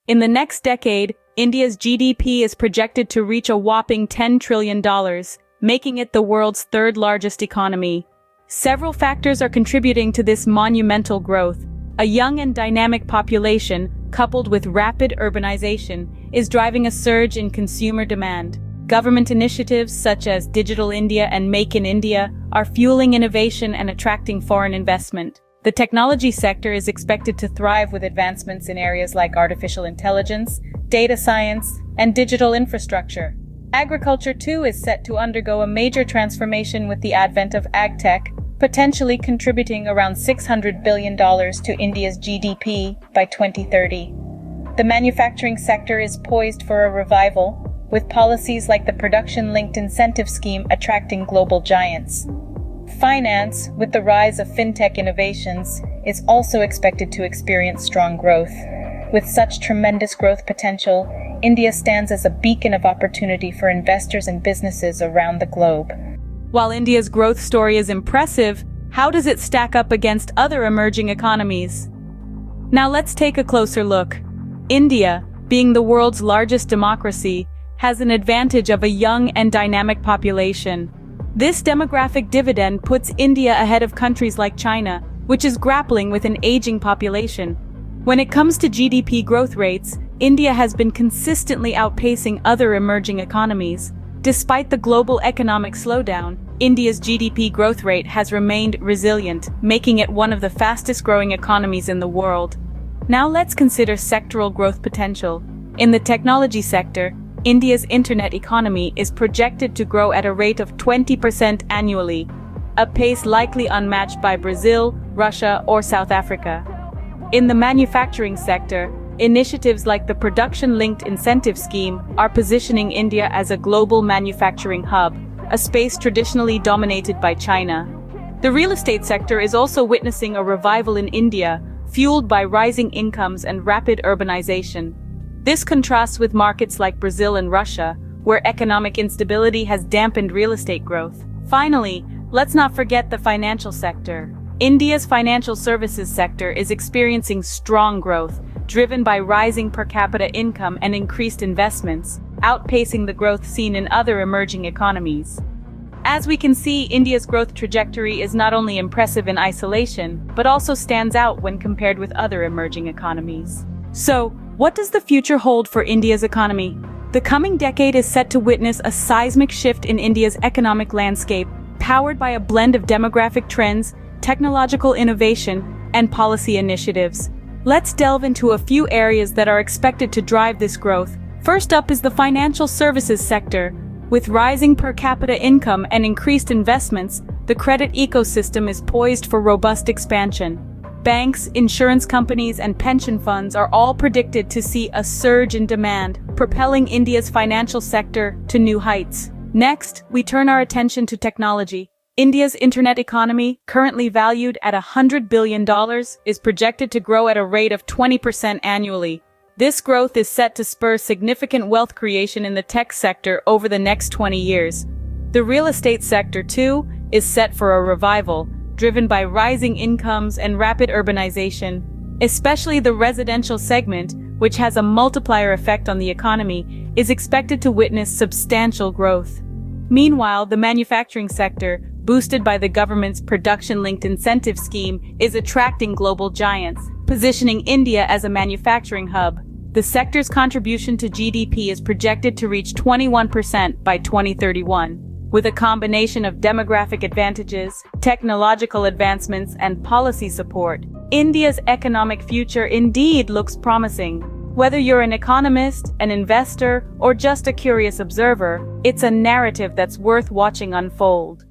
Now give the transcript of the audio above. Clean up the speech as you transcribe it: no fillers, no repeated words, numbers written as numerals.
In the next decade, India's GDP is projected to reach a whopping $10 trillion, making it the world's third largest economy. Several factors are contributing to this monumental growth. A young and dynamic population, coupled with rapid urbanization, is driving a surge in consumer demand. Government initiatives such as Digital India and Make in India are fueling innovation and attracting foreign investment. The technology sector is expected to thrive with advancements in areas like artificial intelligence, data science, and digital infrastructure. Agriculture, too, is set to undergo a major transformation with the advent of agtech, potentially contributing around $600 billion to India's GDP by 2030. The manufacturing sector is poised for a revival, with policies like the production-linked incentive scheme attracting global giants. Finance, with the rise of fintech innovations, is also expected to experience strong growth. With such tremendous growth potential, India stands as a beacon of opportunity for investors and businesses around the globe. While India's growth story is impressive, how does it stack up against other emerging economies? Now let's take a closer look. India, being the world's largest democracy, has an advantage of a young and dynamic population. This demographic dividend puts India ahead of countries like China, which is grappling with an aging population. When it comes to GDP growth rates, India has been consistently outpacing other emerging economies. Despite the global economic slowdown, India's GDP growth rate has remained resilient, making it one of the fastest-growing economies in the world. Now let's consider sectoral growth potential. In the technology sector, India's internet economy is projected to grow at a rate of 20% annually, a pace likely unmatched by Brazil, Russia, or South Africa. In the manufacturing sector, initiatives like the Production-Linked Incentive Scheme are positioning India as a global manufacturing hub, a space traditionally dominated by China. The real estate sector is also witnessing a revival in India, fueled by rising incomes and rapid urbanization. This contrasts with markets like Brazil and Russia, where economic instability has dampened real estate growth. Finally, let's not forget the financial sector. India's financial services sector is experiencing strong growth, driven by rising per capita income and increased investments, outpacing the growth seen in other emerging economies. As we can see, India's growth trajectory is not only impressive in isolation, but also stands out when compared with other emerging economies. So, what does the future hold for India's economy? The coming decade is set to witness a seismic shift in India's economic landscape, powered by a blend of demographic trends, technological innovation, and policy initiatives. Let's delve into a few areas that are expected to drive this growth. First up is the financial services sector. With rising per capita income and increased investments, the credit ecosystem is poised for robust expansion. Banks, insurance companies, and pension funds are all predicted to see a surge in demand, propelling India's financial sector to new heights. Next, we turn our attention to technology. India's internet economy, currently valued at $100 billion, is projected to grow at a rate of 20% annually. This growth is set to spur significant wealth creation in the tech sector over the next 20 years. The real estate sector, too, is set for a revival, driven by rising incomes and rapid urbanization. Especially the residential segment, which has a multiplier effect on the economy, is expected to witness substantial growth. Meanwhile, the manufacturing sector, boosted by the government's Production-Linked Incentive Scheme, is attracting global giants, positioning India as a manufacturing hub. The sector's contribution to GDP is projected to reach 21% by 2031. With a combination of demographic advantages, technological advancements, and policy support, India's economic future indeed looks promising. Whether you're an economist, an investor, or just a curious observer, it's a narrative that's worth watching unfold.